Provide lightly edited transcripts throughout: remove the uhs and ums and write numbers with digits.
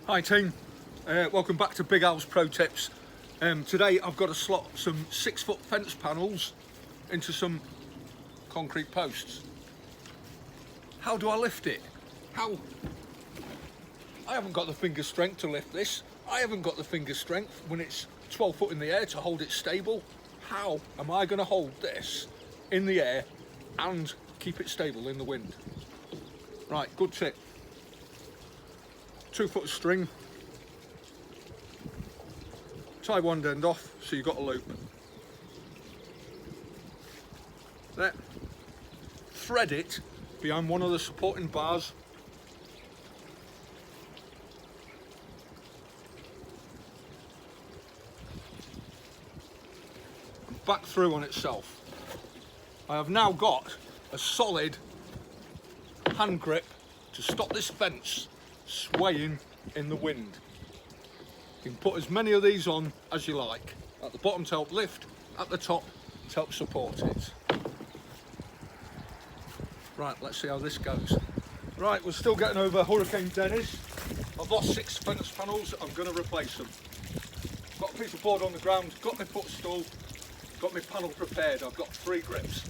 Hi team, welcome back to Big Al's Pro Tips. Today I've got to slot some 6-foot fence panels into some concrete posts. How do I lift it? How? I haven't got the finger strength to lift this. I haven't got the finger strength when it's 12 foot in the air to hold it stable. How am I going to hold this in the air and keep it stable in the wind? Right, good tip. 2 foot of string, tie one end off so you've got a loop. There, thread it behind one of the supporting bars. And back through on itself. I have now got a solid hand grip to stop this fence swaying in the wind. You can put as many of these on as you like. At the bottom to help lift, at the top to help support it. Right, let's see how this goes. Right, we're still getting over Hurricane Dennis. I've lost 6 fence panels, I'm going to replace them. Got a piece of board on the ground, got my footstool, got my panel prepared, I've got 3 grips.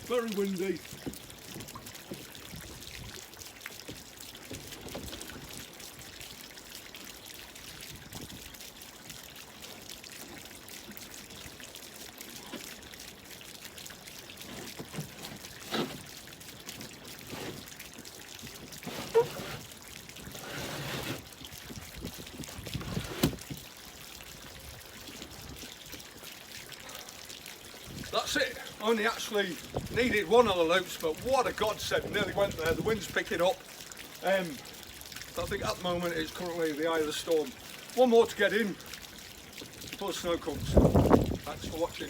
Very windy. That's it. Only actually needed one of the loops, but what a godsend. Nearly went there. The wind's picking up. I think at the moment it's currently the eye of the storm. One more to get in before the snow comes. Thanks for watching.